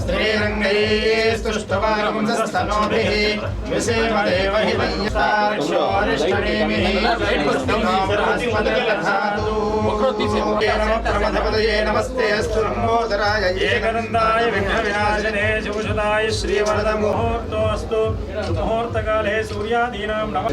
स्त्रीरङ्गैस्तुष्टवारंसस्तनोभिः विसेवदेव हि वैय्याक्षोरिष्ठनेमिः प्रमथपदये नमस्ते अस्तु लम्बोदराय एकदन्ताय विघ्नविनाशिने शिवसुताय श्रीवरदमुहूर्तोऽस्तु मुहूर्तकाले सूर्यादीनां नमः।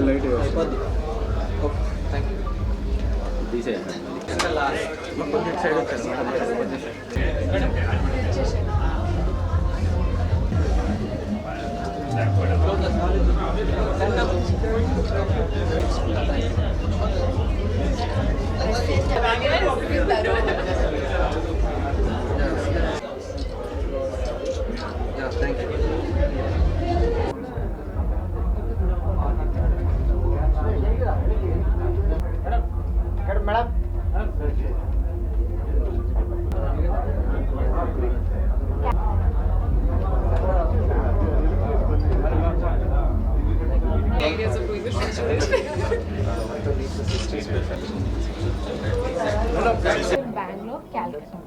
Areas of doing the Bangalore, Calcutta.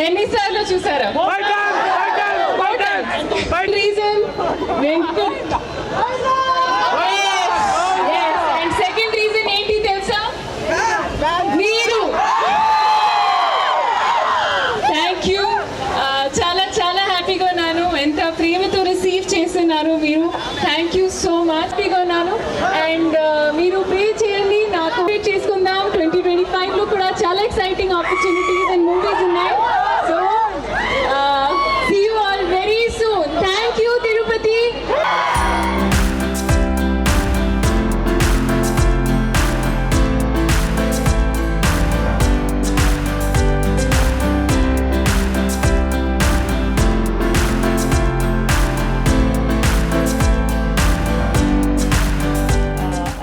ఎన్నిసార్లు చూసారా? రీజన్ అండ్ సెకండ్ రీజన్ ఏంటి తెలుసా? మీరు. Thank you. చాలా చాలా హ్యాపీగా ఉన్నాను. ఎంత ప్రేమతో రిసీవ్ చేస్తున్నారు మీరు. Thank you so much. హ్యాపీగా ఉన్నాను. అండ్ మీరు పే చేయండి, నాకు పే చేసుకుందాం. 2025లో కూడా చాలా ఎక్సైటింగ్ ఆపర్చునిటీస్ అండ్ మూవీస్ ఉన్నాయి. So, see you all very soon. Thank you, Tirupati.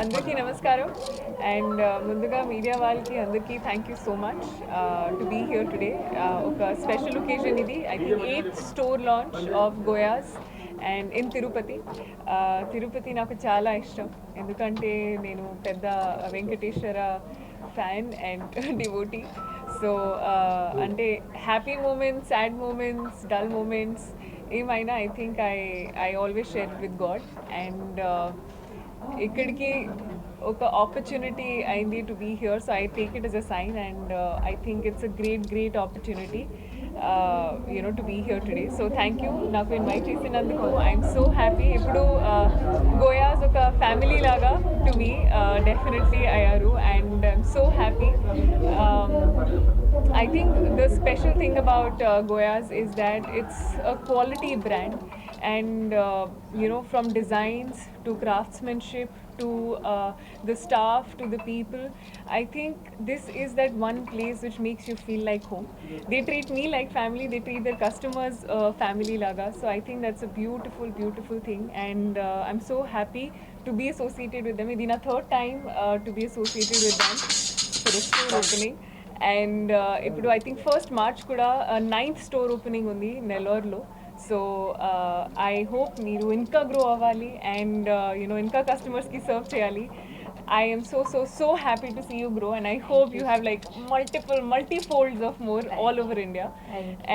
అందరికీ నమస్కారం. అండ్ ముందుగా మీడియా వాళ్ళకి అందరికీ thank you so much to be here today. ఒక స్పెషల్ ఒకేజన్ ఇది. I think 8th store launch of Goyaz and in Tirupati. Tirupati నాకు చాలా ఇష్టం, ఎందుకంటే నేను పెద్ద Venkateswara fan and devotee. So అంటే happy moments, sad moments, dull moments ఏమైనా I think I always share with God. And ఇక్కడికి ఒక ఆపర్చునిటీ అయింది to be here. So I take it as a sign and I think it's a great opportunity to be here today. So thank you నాకు invite చేసినందుకు. I'm so happy. ఇప్పుడు గోయాస్ ఒక family లాగా to me definitely అయ్యారు and I'm so happy. I think the special thing about Goyas is that it's a quality brand, and from designs to craftsmanship to the staff to the people, I think this is that one place which makes you feel like home. They treat me like family, they treat their customers family laga. So I think that's a beautiful thing, and I'm so happy to be associated with them. It's my third time to be associated with them for the store opening. And ఇప్పుడు I think 1st March కూడా 9th store opening ఉంది నెల్లూరులో. So I hope మీరు ఇంకా grow అవ్వాలి and you know ఇంకా కస్టమర్స్కి serve చేయాలి. I am so happy to see you grow, and I hope you have like multi-folds of more all over India.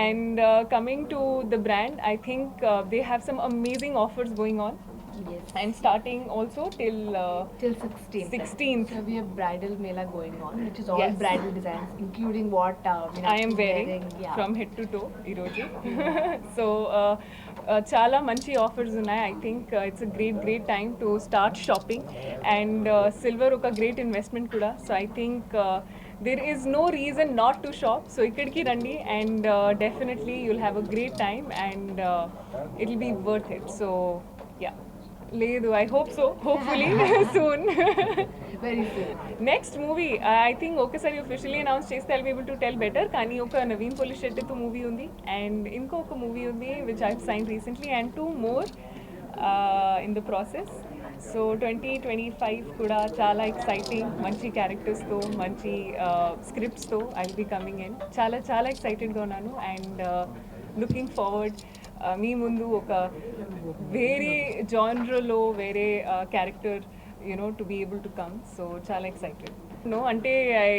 And coming to the brand, I think they have some amazing offers going on. Yes. And starting also till Till 16th. 16th. So we have bradal mela going on, which is all Yes. bradal designs, including what I am wearing Yeah. from head to toe ఈరోజు. So చాలా మంచి offers ఉన్నాయి. I think it's a great time to start shopping and silver ఒక great investment కూడా. So I think there is no reason not to shop. So ikkadiki randi and definitely you'll have a great time and it'll be worth it. So yeah. లేదు, I hope so, hopefully soon. Very soon. Next movie I think ఒకసారి officially announce చేస్తే I'll be able to tell better. కానీ ఒక నవీన్ పోలిశెట్టితో movie ఉంది and ఇంకొక movie ఉంది which I sign recently and 2 more in the process. So 2025 కూడా చాలా ఎక్సైటింగ్, మంచి క్యారెక్టర్స్తో, మంచి స్క్రిప్ట్స్తో I will be coming in. చాలా ఎక్సైటెడ్గా ఉన్నాను అండ్ లుకింగ్ ఫార్వర్డ్ మీ ముందు ఒక వేరే జానర్లో వేరే character you know to be able to come. So చాలా ఎక్సైటెడ్. నో అంటే ఐ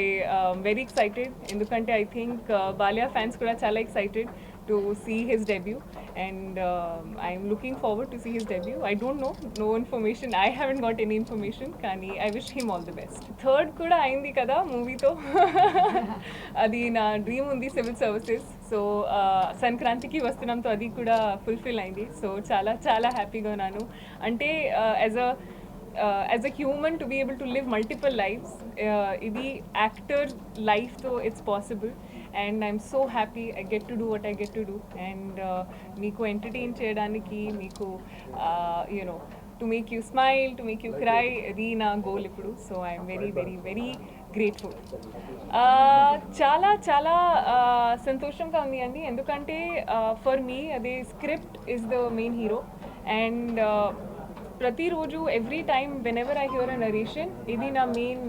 వెరీ ఎక్సైటెడ్ ఎందుకంటే ఐ థింక్ బాలియా ఫ్యాన్స్ కూడా చాలా excited to see his debut and I'm looking forward to see his debut. I don't know, no information, I haven't got any information, kani I wish him all the best. Third kuda ayindi kada movie to adi na dream undi civil services. So sankrantiki vastunam to adi kuda fulfill ayindi. So చాలా హ్యాపీగా ఉన్నాను. అంటే as a human to be able to live multiple lives, idi actor life to it's possible. And I'm so happy I get to do what I get to do and meeku entertain cheyadaniki, meeku you know, to make you smile, to make you cry, adi na goal ippudu. So I'm very grateful. చాలా సంతోషంగా ఉంది అండి ఎందుకంటే for me అదే script is the main hero and ప్రతిరోజు every time whenever I hear a narration ఇది నా main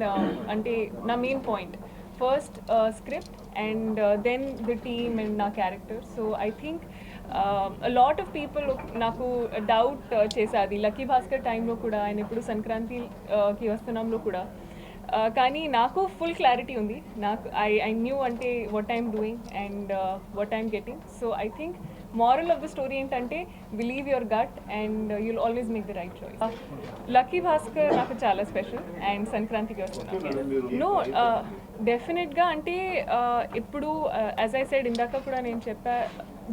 అంటే నా main point. First script and then the team and na character. So I think a lot of people naku doubt chesadi Lucky Bhaskar time lo kuda and ippudu Sankranti ki vastunam lo kuda కానీ నాకు full clarity ఉంది. నాకు I knew అంటే what I'm doing and what I'm getting. So I think moral of the story ఏంటంటే believe your gut and you'll always make the right choice. Lucky Bhaskar నాకు చాలా special and సంక్రాంతికి వస్తున్నాను. No డెఫినెట్గా అంటే ఇప్పుడు as I said ఇందాక కూడా నేను చెప్పా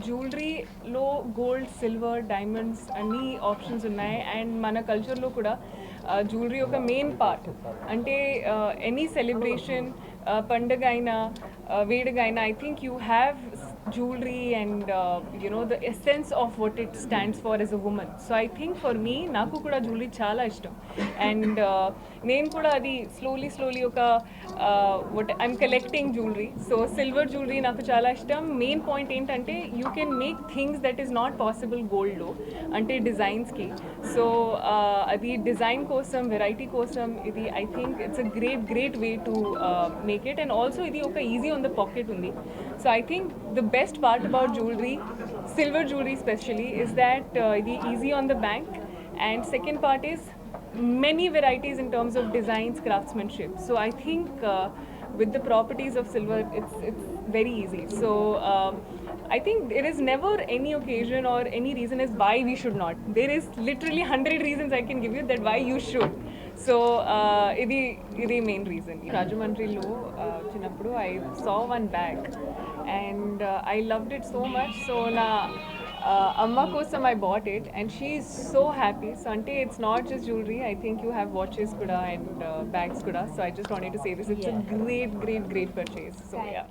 జ్యువెలరీలో గోల్డ్, సిల్వర్, డైమండ్స్ అన్ని ఆప్షన్స్ ఉన్నాయి అండ్ మన కల్చర్లో కూడా జ్యువెలరీ ఒక మెయిన్ పార్ట్. అంటే ఎనీ సెలబ్రేషన్ పండుగ అయినా వేడుక అయినా I think you have jewelry and you know the essence of what it stands for as a woman. So I think for me naku kuda jewelry chaala ishtam and nenu kuda adi slowly oka what I'm collecting jewelry. So silver jewelry naku chaala ishtam. Main point entante you can make things that is not possible gold lo ante designs ki. So adi design kosam, variety kosam idi I think it's a great way to make it and also idi oka easy on the pocket undi. So I think the best part about jewelry, silver jewelry especially, is that it's easy on the bank and second part is many varieties in terms of designs, craftsmanship. So I think with the properties of silver it's very easy. So I think there is never any occasion or any reason as why we should not. There is literally 100 reasons I can give you that why you should. So ఇది main reason. రాజమండ్రిలో వచ్చినప్పుడు I saw one bag and I loved it so much. So na amma kosam I bought it and she is so happy. So ante it's not just jewelry, I think you have watches kuda and bags kuda. So I just wanted to say this, it's a great purchase. So yeah.